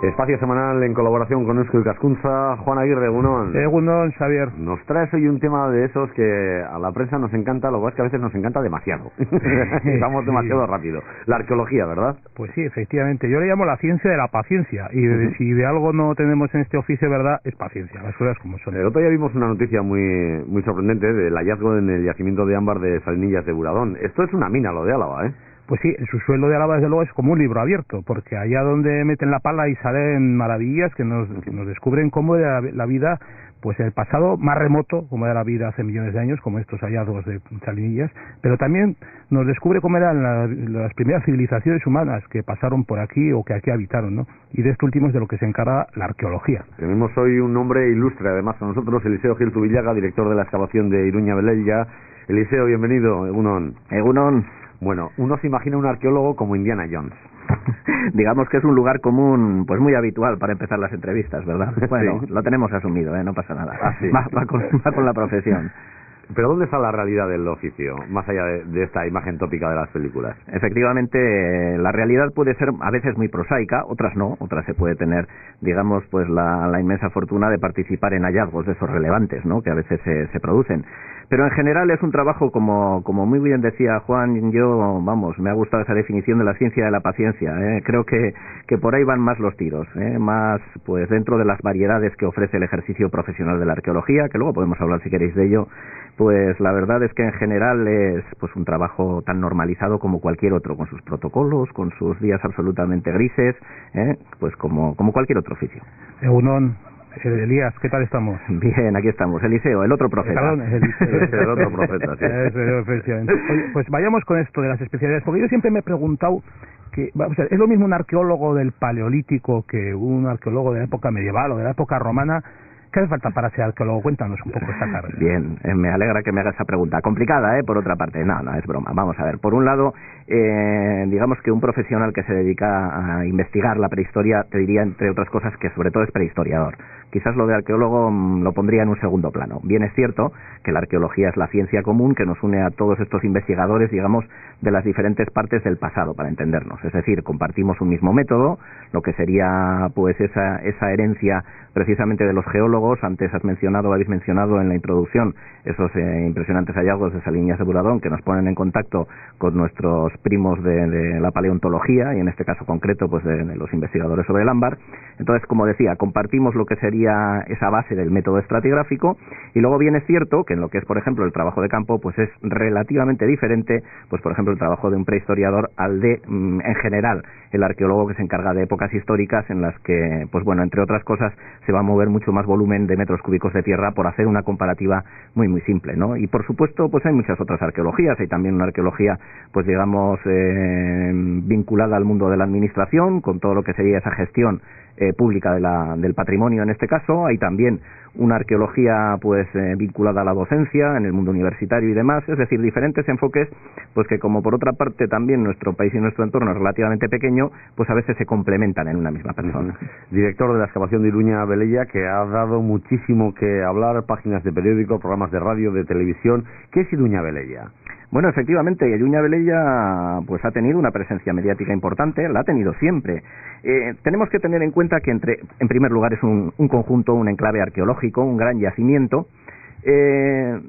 Espacio semanal en colaboración con Eusko Ikaskuntza. Juan Aguirre, Egunon. Egunon, Xavier. Nos traes hoy un tema de esos que a la prensa nos encanta, lo que es que a veces nos encanta demasiado. Vamos demasiado rápido. La arqueología, ¿verdad? Pues sí, efectivamente. Yo le llamo la ciencia de la paciencia. Y si de algo no tenemos en este oficio, ¿verdad? Es paciencia, las cosas como son. El otro día vimos una noticia muy sorprendente del hallazgo en el yacimiento de ámbar de Salinillas de Buradón. Esto es una mina, lo de Álava, ¿eh? Pues sí, el subsuelo de Álava, desde luego, es como un libro abierto, porque allá donde meten la pala y salen maravillas que nos descubren cómo era la vida, pues el pasado más remoto, como era la vida hace millones de años, como estos hallazgos de Salinillas, pero también nos descubre cómo eran las primeras civilizaciones humanas que pasaron por aquí o que aquí habitaron, ¿no? Y de esto último es de lo que se encarga la arqueología. Tenemos hoy un nombre ilustre, además, con nosotros, Eliseo Gil Zubillaga, director de la excavación de Iruña Velella. Eliseo, bienvenido. Egunon. Egunon. Bueno, uno se imagina un arqueólogo como Indiana Jones. Digamos que es un lugar común, pues muy habitual para empezar las entrevistas, ¿verdad? Bueno, sí. Lo tenemos asumido, no pasa nada. Ah, sí. Va con la profesión. Pero ¿dónde está la realidad del oficio, más allá de esta imagen tópica de las películas? Efectivamente, la realidad puede ser a veces muy prosaica, otras no, otras se puede tener, digamos, pues la inmensa fortuna de participar en hallazgos de esos relevantes, ¿no? Que a veces se producen. Pero en general es un trabajo, como muy bien decía Juan, me ha gustado esa definición de la ciencia de la paciencia, ¿eh? Creo que por ahí van más los tiros, más pues dentro de las variedades que ofrece el ejercicio profesional de la arqueología, que luego podemos hablar si queréis de ello. Pues la verdad es que en general es pues un trabajo tan normalizado como cualquier otro, con sus protocolos, con sus días absolutamente grises, pues como cualquier otro oficio. Egunon. Elías, ¿qué tal estamos? Bien, aquí estamos. Eliseo, el otro profeta. Perdón, Eliseo. El otro profeta, sí. Oye, pues vayamos con esto de las especialidades, porque yo siempre me he preguntado que, vamos a ver, ¿es lo mismo un arqueólogo del Paleolítico que un arqueólogo de la época medieval o de la época romana? ¿Qué hace falta para ser arqueólogo? Cuéntanos un poco esta carrera. Bien, me alegra que me haga esa pregunta. Complicada, por otra parte. No, es broma. Vamos a ver. Por un lado, digamos que un profesional que se dedica a investigar la prehistoria, te diría, entre otras cosas, que sobre todo es prehistoriador. Quizás lo de arqueólogo lo pondría en un segundo plano. Bien es cierto que la arqueología es la ciencia común que nos une a todos estos investigadores, digamos, de las diferentes partes del pasado, para entendernos. Es decir, compartimos un mismo método, lo que sería pues esa herencia precisamente de los geólogos. Antes habéis mencionado en la introducción esos impresionantes hallazgos de Salinillas de Buradón que nos ponen en contacto con nuestros primos de la paleontología y en este caso concreto pues de los investigadores sobre el ámbar. Entonces, como decía, compartimos lo que sería esa base del método estratigráfico, y luego bien es cierto que en lo que es, por ejemplo, el trabajo de campo, pues es relativamente diferente, pues por ejemplo el trabajo de un prehistoriador al de, en general, el arqueólogo que se encarga de épocas históricas en las que, pues bueno, entre otras cosas, se va a mover mucho más volumen de metros cúbicos de tierra, por hacer una comparativa muy simple, ¿no? Y por supuesto, pues hay muchas otras arqueologías. Hay también una arqueología, pues digamos, vinculada al mundo de la administración, con todo lo que sería esa gestión pública del patrimonio en este caso. Hay también una arqueología pues vinculada a la docencia en el mundo universitario y demás, es decir, diferentes enfoques pues que, como por otra parte también nuestro país y nuestro entorno es relativamente pequeño, pues a veces se complementan en una misma persona. Director de la excavación de Iruña Velella, que ha dado muchísimo que hablar, páginas de periódico, programas de radio, de televisión. ¿Qué es Iruña Velella? Bueno, efectivamente, Iruña Velella pues ha tenido una presencia mediática importante, la ha tenido siempre. Tenemos que tener en cuenta que en primer lugar es un conjunto, un enclave arqueológico, un gran yacimiento,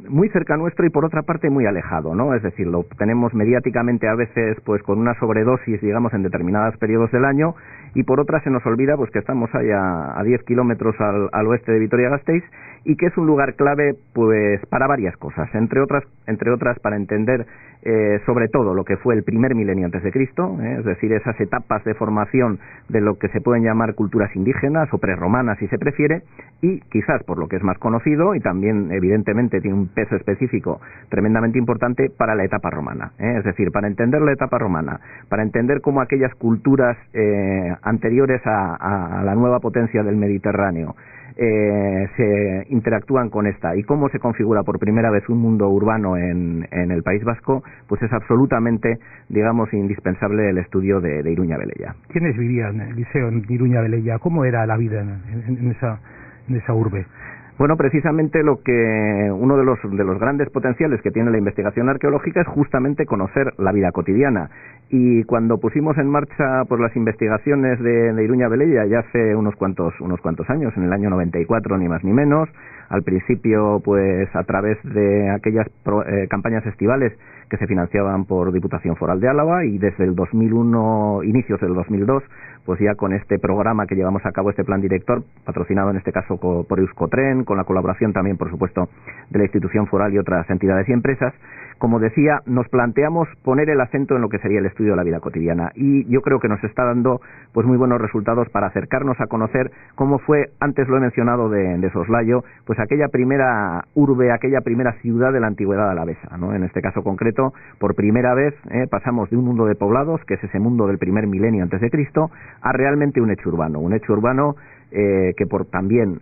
muy cerca a nuestro y por otra parte muy alejado, ¿no? Es decir, lo tenemos mediáticamente a veces pues con una sobredosis, digamos, en determinados periodos del año, y por otra se nos olvida pues que estamos ahí a 10 kilómetros al oeste de Vitoria-Gasteiz, y que es un lugar clave pues para varias cosas, entre otras para entender sobre todo lo que fue el primer milenio antes de Cristo, es decir, esas etapas de formación de lo que se pueden llamar culturas indígenas o prerromanas si se prefiere, y quizás por lo que es más conocido y también evidentemente tiene un peso específico tremendamente importante para la etapa romana, es decir, para entender la etapa romana, para entender cómo aquellas culturas anteriores a la nueva potencia del Mediterráneo se interactúan con esta y cómo se configura por primera vez un mundo urbano en el País Vasco, pues es absolutamente, digamos, indispensable el estudio de Iruña Velella. ¿Quiénes vivían en el liceo en Iruña Velella? ¿Cómo era la vida en esa urbe? Bueno, precisamente uno de los grandes potenciales que tiene la investigación arqueológica es justamente conocer la vida cotidiana. Y cuando pusimos en marcha pues las investigaciones de Iruña Velella ya hace unos cuantos años, en el año 94 ni más ni menos, al principio pues a través de aquellas campañas estivales que se financiaban por Diputación Foral de Álava, y desde el 2001, inicios del 2002, pues ya con este programa que llevamos a cabo, este plan director, patrocinado en este caso por Euskotren, con la colaboración también, por supuesto, de la institución foral y otras entidades y empresas, como decía, nos planteamos poner el acento en lo que sería el estudio de la vida cotidiana, y yo creo que nos está dando pues muy buenos resultados para acercarnos a conocer cómo fue, antes lo he mencionado de soslayo, pues aquella primera urbe, aquella primera ciudad de la antigüedad alavesa, ¿no? En este caso concreto, por primera vez pasamos de un mundo de poblados, que es ese mundo del primer milenio antes de Cristo, a realmente un hecho urbano que también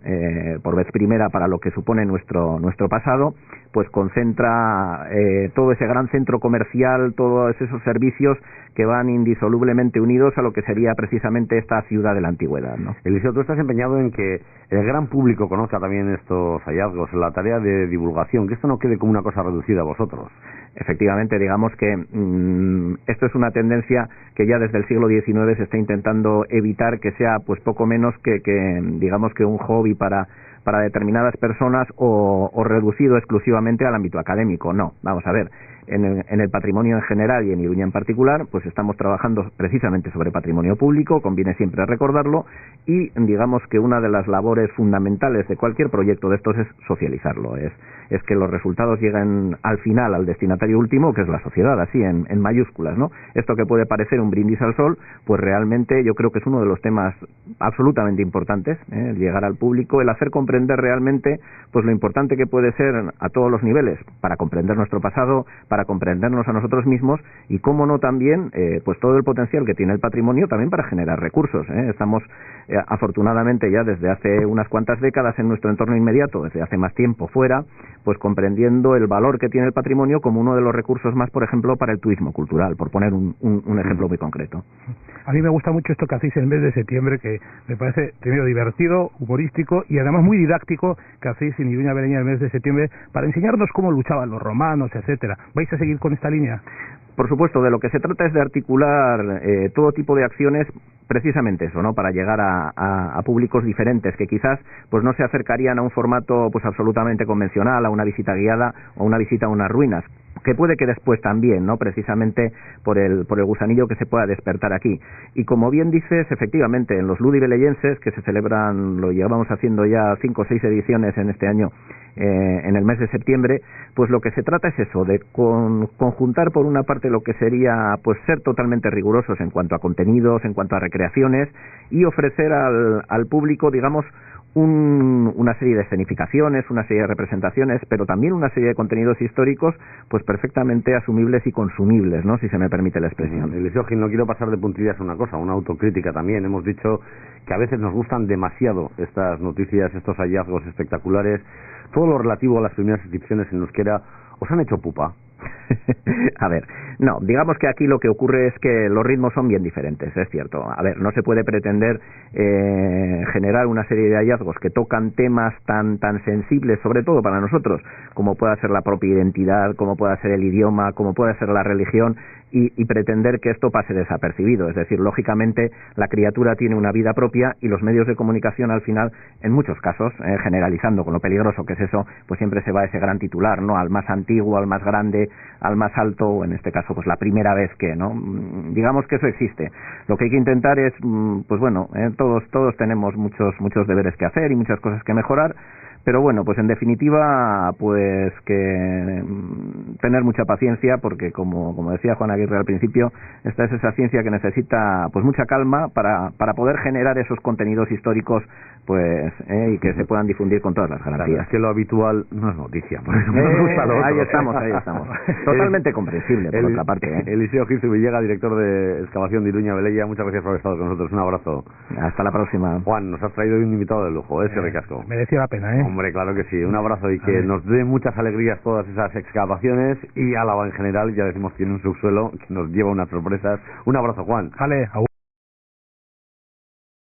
por vez primera para lo que supone nuestro pasado, pues concentra todo ese gran centro comercial, todos esos servicios que van indisolublemente unidos a lo que sería precisamente esta ciudad de la antigüedad, ¿no? Eliseo, tú estás empeñado en que el gran público conozca también estos hallazgos, en la tarea de divulgación, que esto no quede como una cosa reducida a vosotros. Efectivamente, digamos que esto es una tendencia que ya desde el siglo XIX se está intentando evitar que sea pues poco menos que digamos que un hobby para determinadas personas o reducido exclusivamente al ámbito académico. No, vamos a ver, en el patrimonio en general y en Iruña en particular, pues estamos trabajando precisamente sobre patrimonio público, conviene siempre recordarlo, y digamos que una de las labores fundamentales de cualquier proyecto de estos es socializarlo, es que los resultados lleguen al final al destinatario último, que es la sociedad, así en mayúsculas, ¿no? Esto que puede parecer un brindis al sol, pues realmente yo creo que es uno de los temas absolutamente importantes, el llegar al público, el hacer comprender realmente pues lo importante que puede ser a todos los niveles para comprender nuestro pasado, para comprendernos a nosotros mismos, y cómo no también pues todo el potencial que tiene el patrimonio también para generar recursos. Estamos afortunadamente ya desde hace unas cuantas décadas en nuestro entorno inmediato, desde hace más tiempo fuera, pues comprendiendo el valor que tiene el patrimonio como uno de los recursos más, por ejemplo, para el turismo cultural, por poner un ejemplo muy concreto. A mí me gusta mucho esto que hacéis en el mes de septiembre, que me parece primero divertido, humorístico y además muy didáctico, que hacéis en Iruña Velella el mes de septiembre para enseñarnos cómo luchaban los romanos, etcétera. ¿Vais a seguir con esta línea? Por supuesto, de lo que se trata es de articular todo tipo de acciones, precisamente eso, ¿no? Para llegar a públicos diferentes que quizás pues no se acercarían a un formato pues absolutamente convencional, a una visita guiada o una visita a unas ruinas, que puede que después también, ¿no? Precisamente por el gusanillo que se pueda despertar aquí. Y como bien dices, efectivamente, en los Ludi Velellenses, que se celebran, lo llevamos haciendo ya 5 o 6 ediciones en este año, en el mes de septiembre, pues lo que se trata es eso, de conjuntar por una parte lo que sería pues ser totalmente rigurosos en cuanto a contenidos, en cuanto a recreaciones, y ofrecer al público, digamos, una serie de escenificaciones, una serie de representaciones, pero también una serie de contenidos históricos pues perfectamente asumibles y consumibles, ¿no? Si se me permite la expresión. Eliseo Gil, no quiero pasar de puntillas una cosa, una autocrítica también. Hemos dicho que a veces nos gustan demasiado estas noticias, estos hallazgos espectaculares. Todo lo relativo a las primeras inscripciones en euskera, ¿os han hecho pupa? A ver, no, digamos que aquí lo que ocurre es que los ritmos son bien diferentes, es cierto. A ver, no se puede pretender generar una serie de hallazgos que tocan temas tan sensibles, sobre todo para nosotros, como pueda ser la propia identidad, como pueda ser el idioma, como pueda ser la religión, y pretender que esto pase desapercibido. Es decir, lógicamente la criatura tiene una vida propia y los medios de comunicación al final, en muchos casos, generalizando con lo peligroso que es eso, pues siempre se va a ese gran titular, ¿no? Al más antiguo, al más grande, al más alto, o en este caso pues la primera vez que, ¿no? Digamos que eso existe. Lo que hay que intentar es, pues bueno, todos tenemos muchos deberes que hacer y muchas cosas que mejorar, pero bueno, pues en definitiva, pues que tener mucha paciencia, porque como decía Juan Aguirre al principio, esta es esa ciencia que necesita pues mucha calma para poder generar esos contenidos históricos, pues y que se puedan difundir con todas las garantías. Claro, es que lo habitual no es noticia, por eso nos gusta lo otro. Ahí estamos. Totalmente comprensible, por otra parte. Eliseo Gil Zubillega, director de excavación de Iruña Velella, muchas gracias por haber estado con nosotros. Un abrazo. Hasta la próxima. Juan, nos has traído un invitado de lujo, ese recasco. Merecía la pena, ¿eh? Hombre, claro que sí. Un abrazo y que nos dé muchas alegrías todas esas excavaciones, y Álava en general, ya decimos, tiene un subsuelo que nos lleva unas sorpresas. Un abrazo, Juan. Vale,